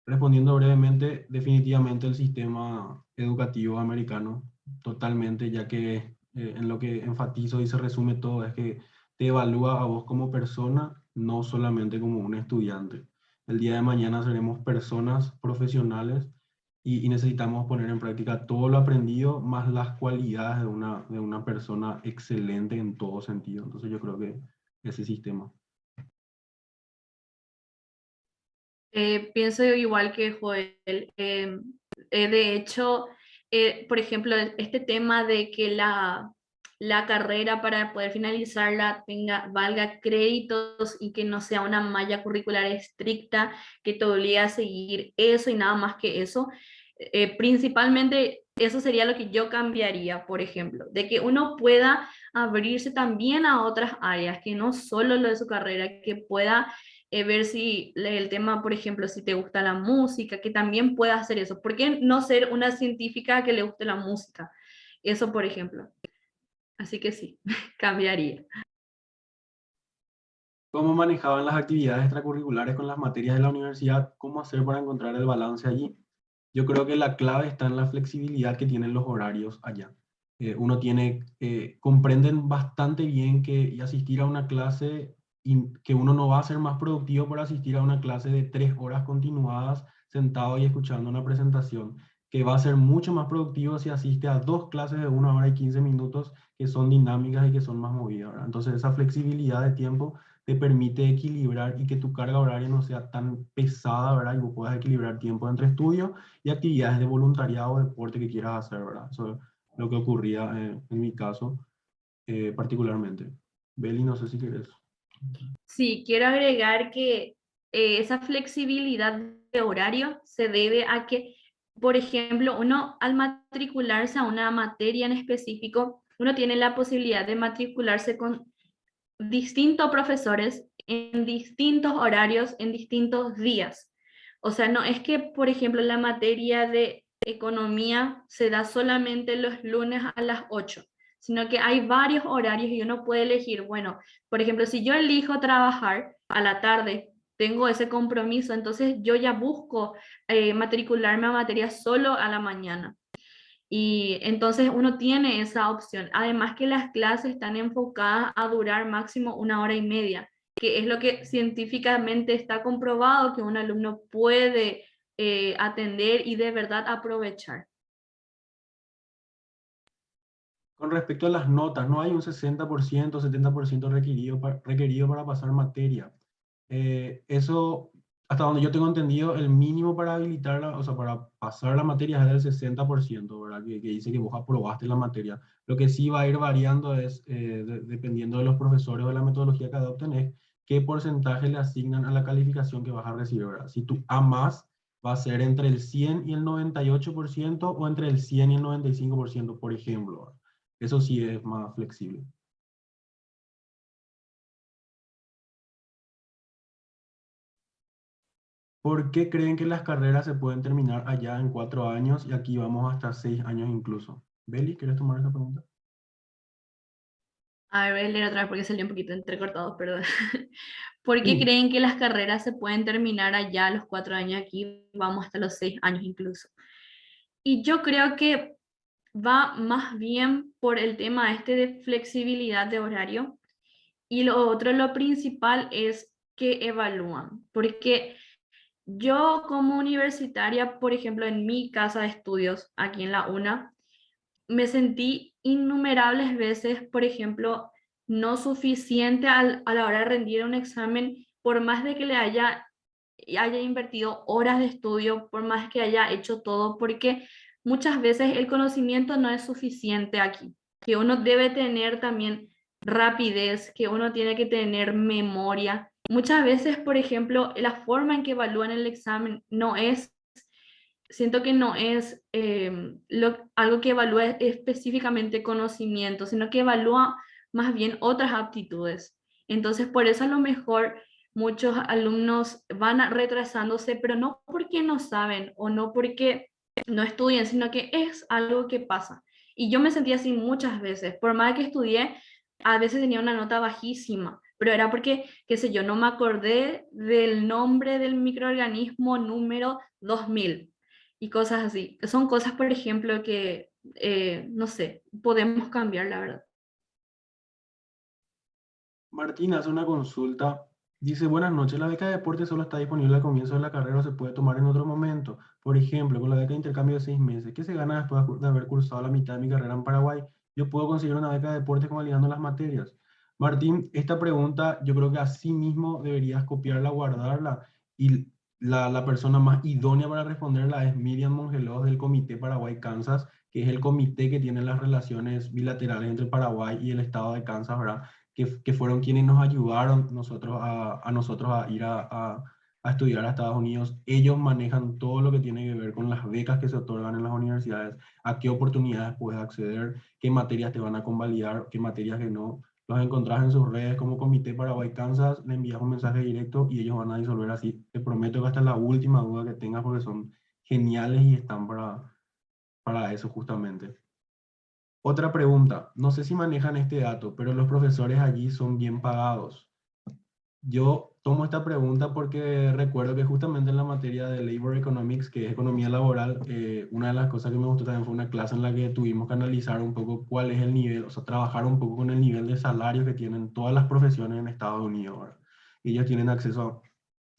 Respondiendo brevemente, definitivamente el sistema educativo americano, totalmente, ya que en lo que enfatizo y se resume todo es que te evalúa a vos como persona, no solamente como un estudiante. El día de mañana seremos personas profesionales y necesitamos poner en práctica todo lo aprendido, más las cualidades de una persona excelente en todo sentido. Entonces yo creo que ese sistema. Pienso igual que Joel. De hecho, por ejemplo, este tema de que la carrera para poder finalizarla valga créditos y que no sea una malla curricular estricta que te obligue a seguir eso y nada más que eso, principalmente eso sería lo que yo cambiaría, por ejemplo, de que uno pueda abrirse también a otras áreas, que no solo lo de su carrera, que pueda ver si el tema, por ejemplo, si te gusta la música, que también pueda hacer eso. ¿Por qué no ser una científica que le guste la música? Eso, por ejemplo. Así que sí, cambiaría. ¿Cómo manejaban las actividades extracurriculares con las materias de la universidad? ¿Cómo hacer para encontrar el balance allí? Yo creo que la clave está en la flexibilidad que tienen los horarios allá. Uno tiene, comprenden bastante bien que y asistir a una clase, y que uno no va a ser más productivo por asistir a una clase de 3 horas continuadas sentado y escuchando una presentación, que va a ser mucho más productivo si asiste a 2 clases de 1 hora y 15 minutos que son dinámicas y que son más movidas, ¿verdad? Entonces esa flexibilidad de tiempo te permite equilibrar y que tu carga horaria no sea tan pesada, ¿verdad? Y vos puedas equilibrar tiempo entre estudio y actividades de voluntariado o deporte que quieras hacer, ¿verdad? Eso es lo que ocurría en mi caso particularmente. Beli, no sé si quieres. Sí, quiero agregar que esa flexibilidad de horario se debe a que, por ejemplo, uno al matricularse a una materia en específico, uno tiene la posibilidad de matricularse con distintos profesores en distintos horarios, en distintos días. O sea, no es que, por ejemplo, la materia de economía se da solamente los lunes a las 8, sino que hay varios horarios y uno puede elegir, bueno, por ejemplo, si yo elijo trabajar a la tarde, tengo ese compromiso, entonces yo ya busco matricularme a materia solo a la mañana. Y entonces uno tiene esa opción. Además que las clases están enfocadas a durar máximo 1 hora y media, que es lo que científicamente está comprobado que un alumno puede atender y de verdad aprovechar. Con respecto a las notas, no hay un 60%, 70% requerido para pasar materia. Eso, hasta donde yo tengo entendido, el mínimo para habilitarla, o sea, para pasar la materia es del 60%, ¿verdad? Que dice que vos aprobaste la materia. Lo que sí va a ir variando es, dependiendo de los profesores o de la metodología que adopten, es qué porcentaje le asignan a la calificación que vas a recibir, ¿verdad? Si tú A más, va a ser entre el 100 y el 98% o entre el 100 y el 95%, por ejemplo, ¿verdad? Eso sí es más flexible. ¿Por qué creen que las carreras se pueden terminar allá en 4 años y aquí vamos hasta 6 años incluso? Beli, ¿quieres tomar esa pregunta? A ver, voy a leer otra vez porque salió un poquito entrecortado, perdón. ¿Por qué Sí. creen que las carreras se pueden terminar allá a los 4 años? Aquí vamos hasta los 6 años incluso. Y yo creo que va más bien por el tema este de flexibilidad de horario. Y lo otro, lo principal es que evalúan, porque yo como universitaria, por ejemplo, en mi casa de estudios, aquí en la UNA, me sentí innumerables veces, por ejemplo, no suficiente a la hora de rendir un examen, por más de que haya invertido horas de estudio, por más que haya hecho todo, porque muchas veces el conocimiento no es suficiente aquí, que uno debe tener también rapidez, que uno tiene que tener memoria. Muchas veces, por ejemplo, la forma en que evalúan el examen no es, siento que no es algo que evalúa específicamente conocimiento, sino que evalúa más bien otras aptitudes. Entonces, por eso a lo mejor muchos alumnos van retrasándose, pero no porque no saben o no porque no estudian, sino que es algo que pasa. Y yo me sentí así muchas veces, por más que estudié, a veces tenía una nota bajísima, pero era porque, qué sé yo, no me acordé del nombre del microorganismo número 2000 y cosas así. Son cosas, por ejemplo, que, no sé, podemos cambiar, la verdad. Martín hace una consulta. Dice, buenas noches, la beca de deporte solo está disponible al comienzo de la carrera o se puede tomar en otro momento. Por ejemplo, con la beca de intercambio de 6 meses, ¿qué se gana después de haber cursado la mitad de mi carrera en Paraguay? Yo puedo conseguir una beca de deporte convalidando las materias. Martín, esta pregunta yo creo que así mismo deberías copiarla, guardarla y la persona más idónea para responderla es Miriam Mongelos del Comité Paraguay-Kansas, que es el comité que tiene las relaciones bilaterales entre Paraguay y el estado de Kansas, ¿verdad? Que fueron quienes nos ayudaron a nosotros a ir a estudiar a Estados Unidos. Ellos manejan todo lo que tiene que ver con las becas que se otorgan en las universidades, a qué oportunidades puedes acceder, qué materias te van a convalidar, qué materias que no. Los encontrás en sus redes como Comité Paraguay Kansas, le envías un mensaje directo y ellos van a disolver así. Te prometo que hasta la última duda que tengas porque son geniales y están para eso justamente. Otra pregunta, no sé si manejan este dato, pero los profesores allí son bien pagados. Yo tomo esta pregunta porque recuerdo que justamente en la materia de Labor Economics, que es economía laboral, una de las cosas que me gustó también fue una clase en la que tuvimos que analizar un poco cuál es el nivel, o sea, trabajar un poco con el nivel de salario que tienen todas las profesiones en Estados Unidos, ¿verdad? Ellos tienen acceso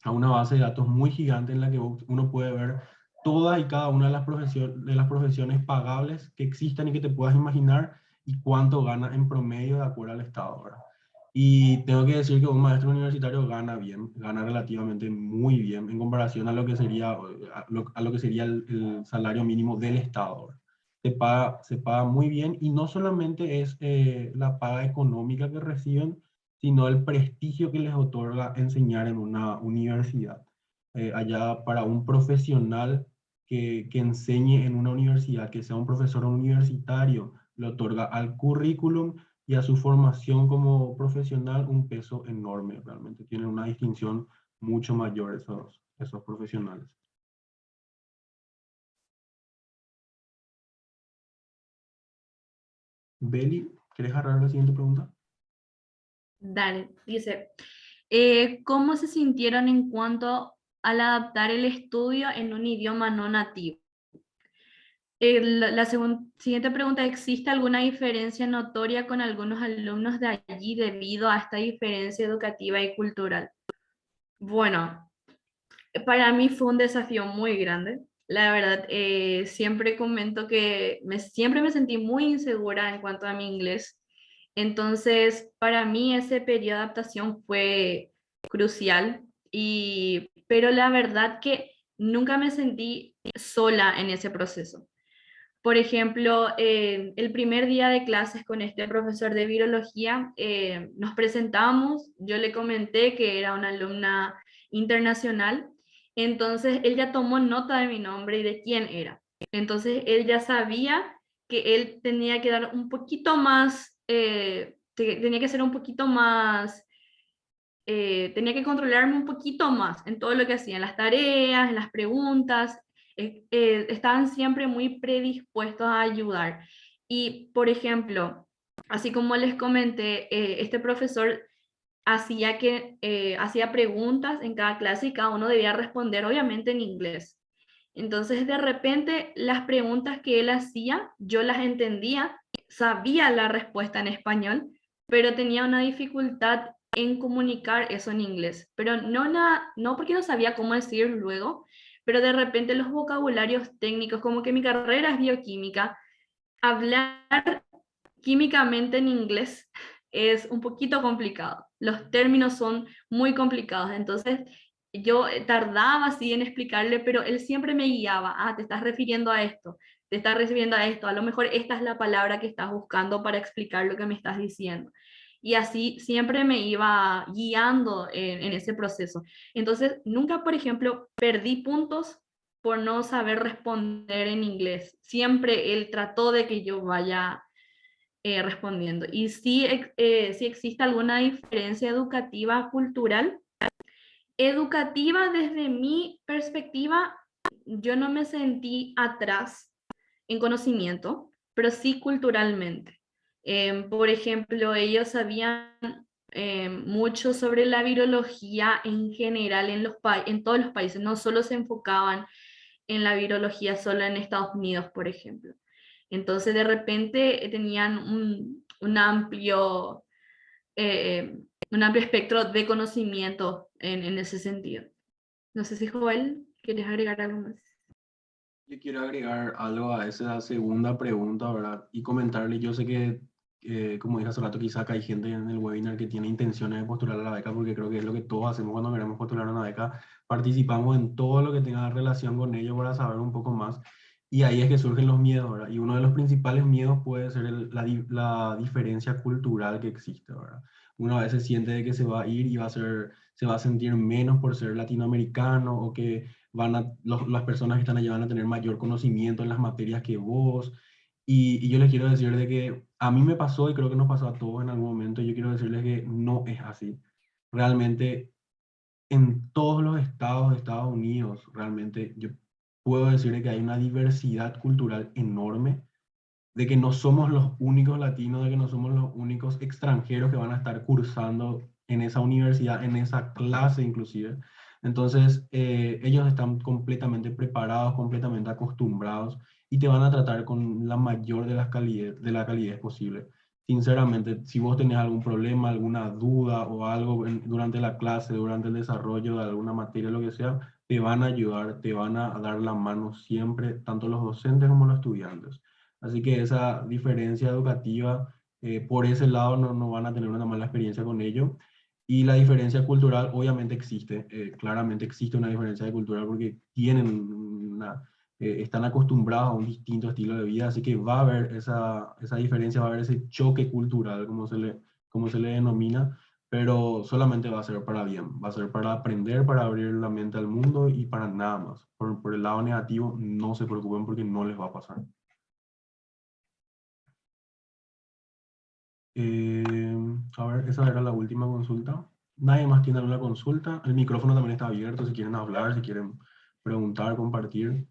a una base de datos muy gigante en la que uno puede ver todas y cada una de las profesiones pagables que existan y que te puedas imaginar y cuánto gana en promedio de acuerdo al estado, ¿verdad? Y tengo que decir que un maestro universitario gana bien, gana relativamente muy bien en comparación a lo que sería, a lo que sería el salario mínimo del estado, ¿verdad? Se paga muy bien y no solamente es la paga económica que reciben, sino el prestigio que les otorga enseñar en una universidad. Allá para un profesional que enseñe en una universidad, que sea un profesor universitario, le otorga al currículum y a su formación como profesional un peso enorme, realmente. Tienen una distinción mucho mayor esos profesionales. Beli, ¿quieres agarrar la siguiente pregunta? Dale, dice, ¿cómo se sintieron en cuanto al adaptar el estudio en un idioma no nativo? Siguiente pregunta, ¿existe alguna diferencia notoria con algunos alumnos de allí debido a esta diferencia educativa y cultural? Bueno, para mí fue un desafío muy grande. La verdad, siempre comento que siempre me sentí muy insegura en cuanto a mi inglés. Entonces, para mí ese periodo de adaptación fue crucial, pero la verdad que nunca me sentí sola en ese proceso. Por ejemplo, el primer día de clases con este profesor de virología, nos presentamos, yo le comenté que era una alumna internacional, entonces él ya tomó nota de mi nombre y de quién era. Entonces él ya sabía que él tenía que dar un poquito más, tenía que ser un poquito más, tenía que controlarme un poquito más en todo lo que hacía, en las tareas, en las preguntas, estaban siempre muy predispuestos a ayudar. Y, por ejemplo, así como les comenté, este profesor hacía preguntas en cada clase y cada uno debía responder, obviamente, en inglés. Entonces, de repente, las preguntas que él hacía, yo las entendía, sabía la respuesta en español, pero tenía una dificultad en comunicar eso en inglés. Pero no porque no sabía cómo decir luego, pero de repente los vocabularios técnicos, como que mi carrera es bioquímica, hablar químicamente en inglés es un poquito complicado. Los términos son muy complicados, entonces yo tardaba así en explicarle, pero él siempre me guiaba, te estás refiriendo a esto, te estás refiriendo a esto, a lo mejor esta es la palabra que estás buscando para explicar lo que me estás diciendo. y así siempre me iba guiando en ese proceso. Entonces, nunca, por ejemplo, perdí puntos por no saber responder en inglés. Siempre él trató de que yo vaya respondiendo. Y si existe alguna diferencia educativa cultural. Educativa, desde mi perspectiva, yo no me sentí atrás en conocimiento, pero sí culturalmente. Por ejemplo, ellos sabían mucho sobre la virología en general en todos los países, no solo se enfocaban en la virología solo en Estados Unidos, por ejemplo. Entonces, de repente tenían eh, un amplio espectro de conocimiento en ese sentido. No sé si Joel, ¿quieres agregar algo más? Yo quiero agregar algo a esa segunda pregunta, ¿verdad? Y comentarle, yo sé que, como dije hace rato, quizá acá hay gente en el webinar que tiene intenciones de postular a la beca, porque creo que es lo que todos hacemos cuando queremos postular a una beca. Participamos en todo lo que tenga relación con ello para saber un poco más. Y ahí es que surgen los miedos, ¿verdad? Y uno de los principales miedos puede ser la diferencia cultural que existe, ¿verdad? Uno a veces siente de que se va a ir y se va a sentir menos por ser latinoamericano, o que las personas que están allá van a tener mayor conocimiento en las materias que vos. Y yo les quiero decir de que a mí me pasó, y creo que nos pasó a todos en algún momento. Yo quiero decirles que no es así. Realmente, en todos los estados de Estados Unidos, realmente yo puedo decir que hay una diversidad cultural enorme, de que no somos los únicos latinos, de que no somos los únicos extranjeros que van a estar cursando en esa universidad, en esa clase inclusive. Entonces, ellos están completamente preparados, completamente acostumbrados, y te van a tratar con la mayor de la calidez posible. Sinceramente, si vos tenés algún problema, alguna duda o algo durante la clase, durante el desarrollo de alguna materia, lo que sea, te van a ayudar, te van a dar la mano siempre, tanto los docentes como los estudiantes. Así que esa diferencia educativa, por ese lado, no van a tener una mala experiencia con ello. Y la diferencia cultural obviamente existe, claramente existe una diferencia de cultural, porque están acostumbrados a un distinto estilo de vida, así que va a haber esa diferencia, va a haber ese choque cultural, como se le denomina, pero solamente va a ser para bien, va a ser para aprender, para abrir la mente al mundo y para nada más. Por el lado negativo, no se preocupen porque no les va a pasar. Eh, a ver, esa era la última consulta. Nadie más tiene alguna consulta. El micrófono también está abierto si quieren hablar, si quieren preguntar, compartir.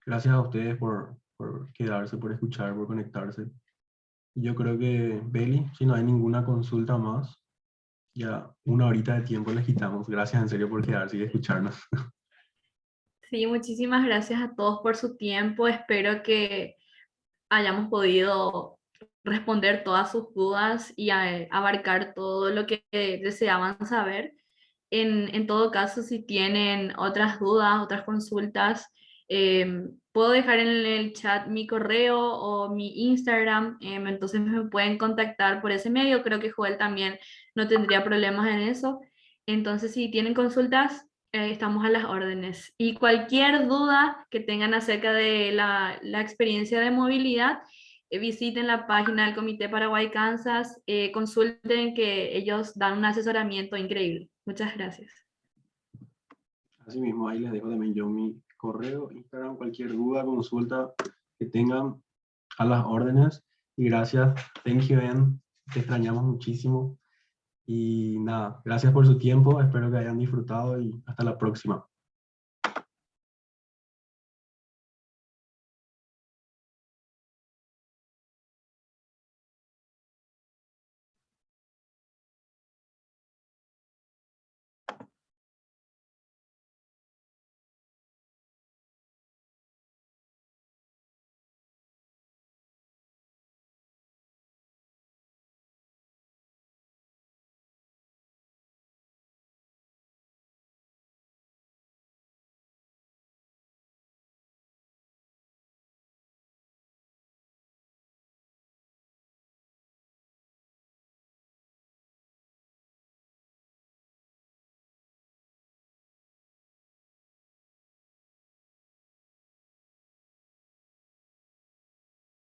Gracias a ustedes por quedarse, por escuchar, por conectarse. Yo creo que, Beli, si no hay ninguna consulta más, ya una horita de tiempo les quitamos. Gracias en serio por quedarse y escucharnos. Sí, muchísimas gracias a todos por su tiempo. Espero que hayamos podido responder todas sus dudas y abarcar todo lo que deseaban saber. En todo caso, si tienen otras dudas, otras consultas, puedo dejar en el chat mi correo o mi Instagram, entonces me pueden contactar por ese medio. Creo que Joel también no tendría problemas en eso. Entonces, si tienen consultas, estamos a las órdenes. Y cualquier duda que tengan acerca de la experiencia de movilidad, visiten la página del Comité Paraguay Kansas, consulten que ellos dan un asesoramiento increíble. Muchas gracias. Así mismo, ahí les dejo también yo mi correo, Instagram, cualquier duda, consulta que tengan, a las órdenes. Y gracias, thank you, Ann. Te extrañamos muchísimo. Y nada, gracias por su tiempo, espero que hayan disfrutado y hasta la próxima.